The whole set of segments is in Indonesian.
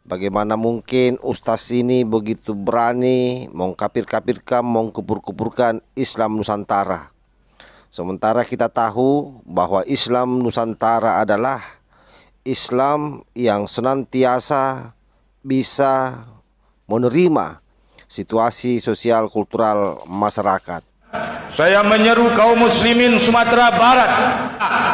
Bagaimana mungkin Ustaz ini begitu berani mengkafir-kafirkan, mengkufur-kufurkan Islam Nusantara. Sementara kita tahu bahwa Islam Nusantara adalah Islam yang senantiasa bisa menerima situasi sosial kultural masyarakat. Saya menyeru kaum muslimin Sumatera Barat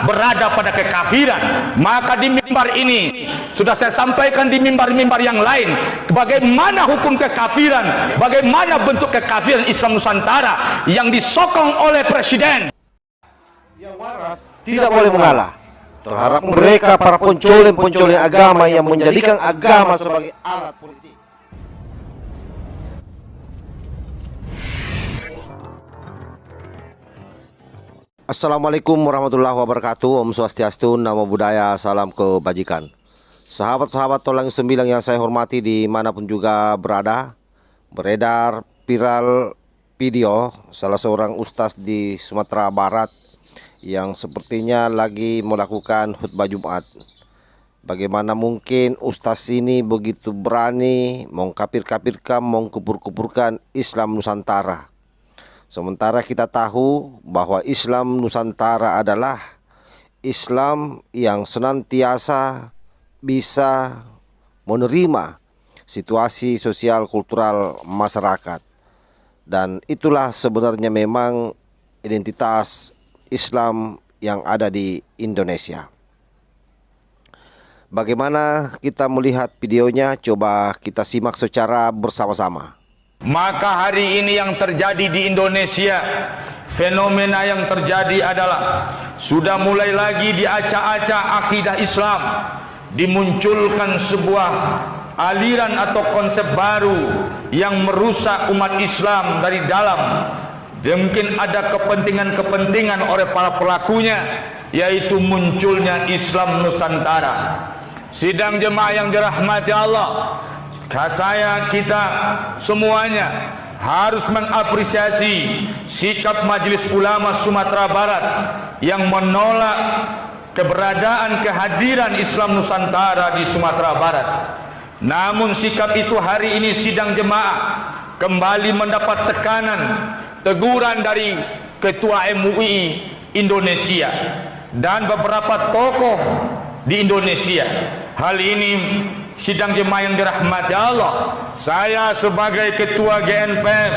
berada pada kekafiran. Maka di mimbar ini sudah saya sampaikan, di mimbar-mimbar yang lain, bagaimana hukum kekafiran, bagaimana bentuk kekafiran Islam Nusantara yang disokong oleh presiden. Yang waras tidak boleh mengalah terhadap mereka para pencoleng-pencoleng agama yang menjadikan agama sebagai alat politik. Assalamualaikum warahmatullahi wabarakatuh. Om Swastiastu, Namo Buddhaya, salam kebajikan. Sahabat-sahabat Tolang Sembilang yang saya hormati dimanapun juga berada, beredar viral video salah seorang ustaz di Sumatera Barat yang sepertinya lagi melakukan khutbah Jumat. Bagaimana mungkin ustaz ini begitu berani mengkafir-kafirkan, mengkufur-kufurkan Islam Nusantara. Sementara kita tahu bahwa Islam Nusantara adalah Islam yang senantiasa bisa menerima situasi sosial kultural masyarakat. Dan itulah sebenarnya memang identitas Islam yang ada di Indonesia. Bagaimana kita melihat videonya? Coba kita simak secara bersama-sama. Maka hari ini yang terjadi di Indonesia, fenomena yang terjadi adalah sudah mulai lagi diacak-acak akidah Islam, dimunculkan sebuah aliran atau konsep baru yang merusak umat Islam dari dalam. Dan mungkin ada kepentingan-kepentingan oleh para pelakunya, yaitu munculnya Islam Nusantara. Sidang jemaah yang dirahmati Allah, kita semuanya harus mengapresiasi sikap Majelis Ulama Sumatera Barat yang menolak keberadaan kehadiran Islam Nusantara di Sumatera Barat. Namun sikap itu hari ini sidang jemaah kembali mendapat tekanan, teguran dari Ketua MUI Indonesia dan beberapa tokoh di Indonesia. Hal ini sidang jemaah yang dirahmati Allah, saya sebagai ketua GNPF,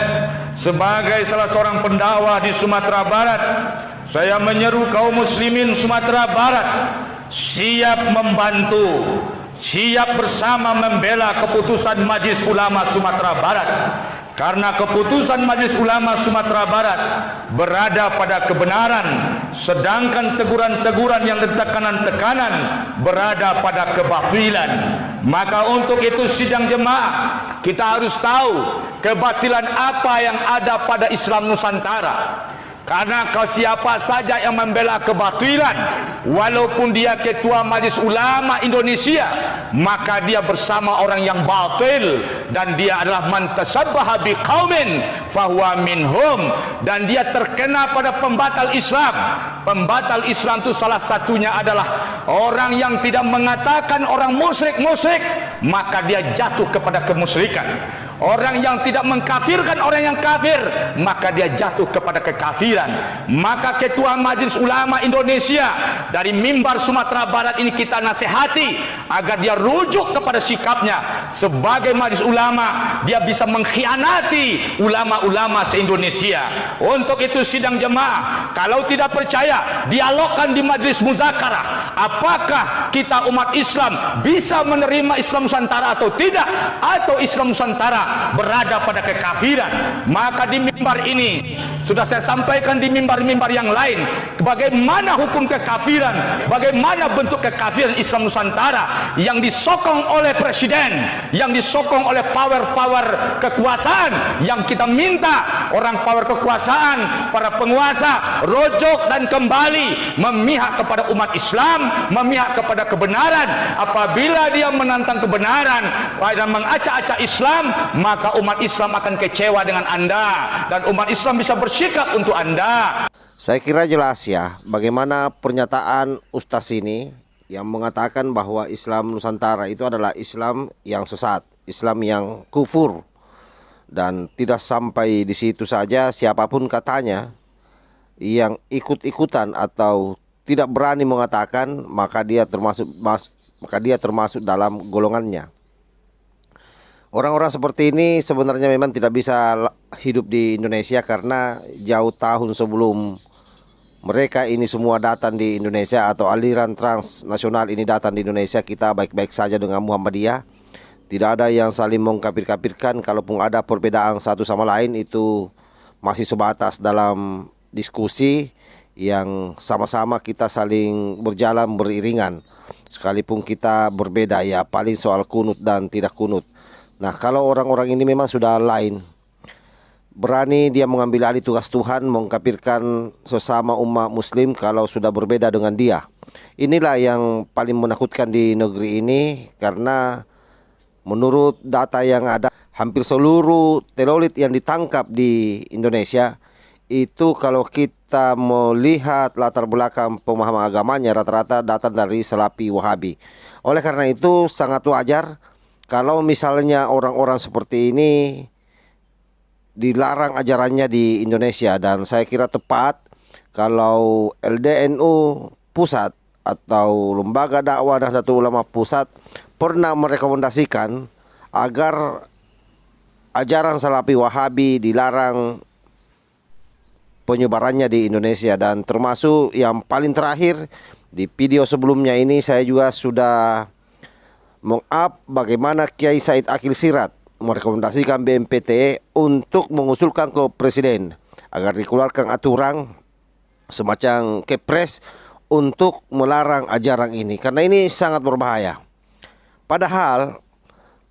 sebagai salah seorang pendakwah di Sumatera Barat, saya menyeru kaum muslimin Sumatera Barat siap membantu, siap bersama membela keputusan Majelis Ulama Sumatera Barat. Karena keputusan Majelis Ulama Sumatera Barat berada pada kebenaran, sedangkan teguran-teguran yang tekanan-tekanan berada pada kebatilan. Maka untuk itu sidang jemaah, kita harus tahu kebatilan apa yang ada pada Islam Nusantara. Karena siapa saja yang membela kebatilan, walaupun dia ketua Majelis Ulama Indonesia, maka dia bersama orang yang batil, dan dia adalah man tasabbaha biqaumin fahuwa minhum, dan dia terkena pada pembatal Islam. Pembatal Islam itu salah satunya adalah orang yang tidak mengatakan orang musyrik, maka dia jatuh kepada kemusyrikan. Orang yang tidak mengkafirkan orang yang kafir, maka dia jatuh kepada kekafiran. Maka Ketua Majelis Ulama Indonesia dari mimbar Sumatera Barat ini kita nasihati agar dia rujuk kepada sikapnya. Sebagai Majelis Ulama, dia bisa mengkhianati ulama-ulama se-Indonesia. Untuk itu sidang jemaah, kalau tidak percaya, dialogkan di Majelis Muzakarah. Apakah kita umat Islam bisa menerima Islam Nusantara atau tidak, atau Islam Nusantara berada pada kekafiran? Maka di mimbar ini sudah saya sampaikan, di mimbar-mimbar yang lain, bagaimana hukum kekafiran, bagaimana bentuk kekafiran Islam Nusantara yang disokong oleh presiden, yang disokong oleh power-power kekuasaan, yang kita minta orang power kekuasaan, para penguasa rojok dan kembali memihak kepada umat Islam, memihak kepada kebenaran. Apabila dia menantang kebenaran dan mengacak-acak Islam, maka umat Islam akan kecewa dengan Anda, dan umat Islam bisa bersikap untuk Anda. Saya kira jelas ya bagaimana pernyataan ustaz ini yang mengatakan bahwa Islam Nusantara itu adalah Islam yang sesat, Islam yang kufur. Dan tidak sampai di situ saja, siapapun katanya yang ikut-ikutan atau tidak berani mengatakan, maka dia termasuk dalam golongannya. Orang-orang seperti ini sebenarnya memang tidak bisa hidup di Indonesia, karena jauh tahun sebelum mereka ini semua datang di Indonesia atau aliran transnasional ini datang di Indonesia, kita baik-baik saja dengan Muhammadiyah. Tidak ada yang saling mengkafir-kafirkan. Kalaupun ada perbedaan satu sama lain, itu masih sebatas dalam diskusi yang sama-sama kita saling berjalan beriringan. Sekalipun kita berbeda, ya paling soal kunut dan tidak kunut. Nah, kalau orang-orang ini memang sudah lain, berani dia mengambil alih tugas Tuhan, mengkafirkan sesama umat muslim kalau sudah berbeda dengan dia. Inilah yang paling menakutkan di negeri ini, karena menurut data yang ada, hampir seluruh telolit yang ditangkap di Indonesia itu, kalau kita melihat latar belakang pemahaman agamanya, rata-rata datang dari Salafi Wahabi. Oleh karena itu sangat wajar kalau misalnya orang-orang seperti ini dilarang ajarannya di Indonesia. Dan saya kira tepat kalau LDNU Pusat atau Lembaga Dakwah Nahdlatul Ulama Pusat pernah merekomendasikan agar ajaran Salafi Wahabi dilarang penyebarannya di Indonesia. Dan termasuk yang paling terakhir, di video sebelumnya ini saya juga sudah meng-up bagaimana Kiai Said Akil Siraj merekomendasikan BNPT untuk mengusulkan ke Presiden agar dikeluarkan aturan semacam Kepres untuk melarang ajaran ini, karena ini sangat berbahaya. Padahal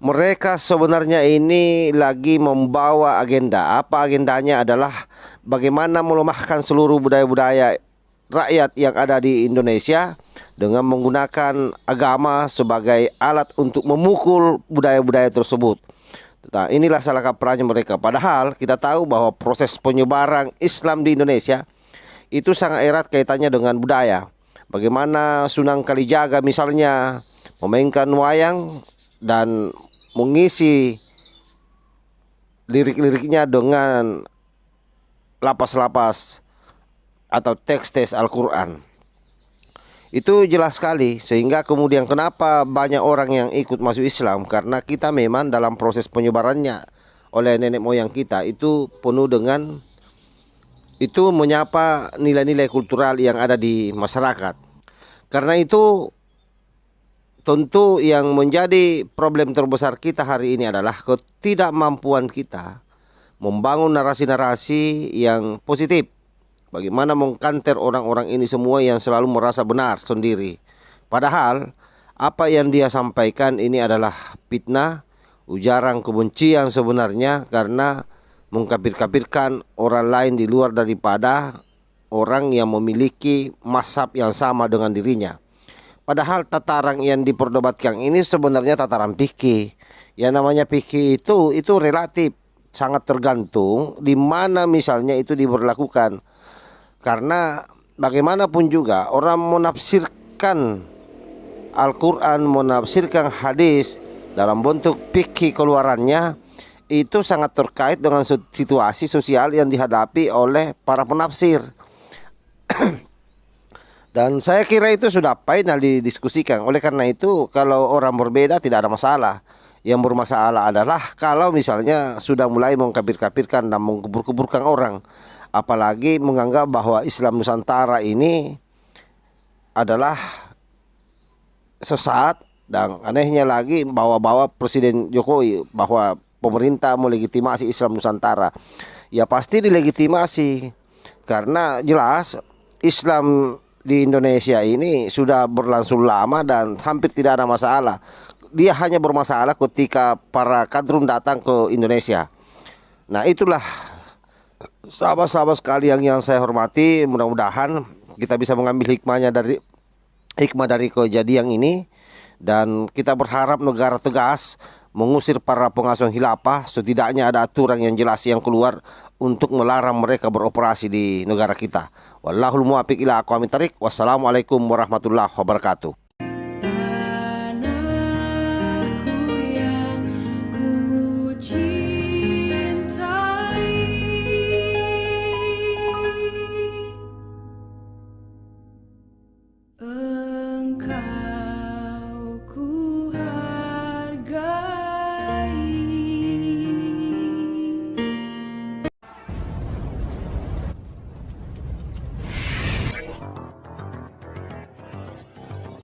mereka sebenarnya ini lagi membawa agenda. Apa agendanya? Adalah bagaimana melemahkan seluruh budaya-budaya rakyat yang ada di Indonesia dengan menggunakan agama sebagai alat untuk memukul budaya-budaya tersebut. Nah, inilah salah kaprahnya mereka. Padahal kita tahu bahwa proses penyebaran Islam di Indonesia itu sangat erat kaitannya dengan budaya. Bagaimana Sunan Kalijaga misalnya memainkan wayang dan mengisi lirik-liriknya dengan lapas-lapas atau teks-teks Al-Quran. Itu jelas sekali, sehingga kemudian kenapa banyak orang yang ikut masuk Islam, karena kita memang dalam proses penyebarannya oleh nenek moyang kita itu penuh dengan itu menyapa nilai-nilai kultural yang ada di masyarakat. Karena itu tentu yang menjadi problem terbesar kita hari ini adalah ketidakmampuan kita membangun narasi-narasi yang positif. Bagaimana mengkanter orang-orang ini semua yang selalu merasa benar sendiri. Padahal apa yang dia sampaikan ini adalah fitnah, ujaran kebencian sebenarnya, karena mengkafir-kafirkan orang lain di luar daripada orang yang memiliki mazhab yang sama dengan dirinya. Padahal tataran yang diperdebatkan ini sebenarnya tataran fikih. Yang namanya fikih itu relatif, sangat tergantung di mana misalnya itu diberlakukan. Karena bagaimanapun juga orang menafsirkan Al-Quran, menafsirkan hadis dalam bentuk fikih keluarannya, itu sangat terkait dengan situasi sosial yang dihadapi oleh para penafsir. Dan saya kira itu sudah final didiskusikan. Oleh karena itu kalau orang berbeda tidak ada masalah. Yang bermasalah adalah kalau misalnya sudah mulai mengkafir-kafirkan dan mengkubur-kuburkan orang. Apalagi menganggap bahwa Islam Nusantara ini adalah sesat. Dan anehnya lagi bawa-bawa Presiden Jokowi bahwa pemerintah melegitimasi Islam Nusantara. Ya pasti dilegitimasi, karena jelas Islam di Indonesia ini sudah berlangsung lama dan hampir tidak ada masalah. Dia hanya bermasalah ketika para kadrun datang ke Indonesia. Nah, itulah sahabat-sahabat sekalian yang saya hormati, mudah-mudahan kita bisa mengambil hikmah dari kejadian ini, dan kita berharap negara tegas mengusir para pengasuh khilafah. Setidaknya ada aturan yang jelas yang keluar untuk melarang mereka beroperasi di negara kita. Wallahul muwaffiq ila aqwamit thariq. Wassalamualaikum warahmatullahi wabarakatuh.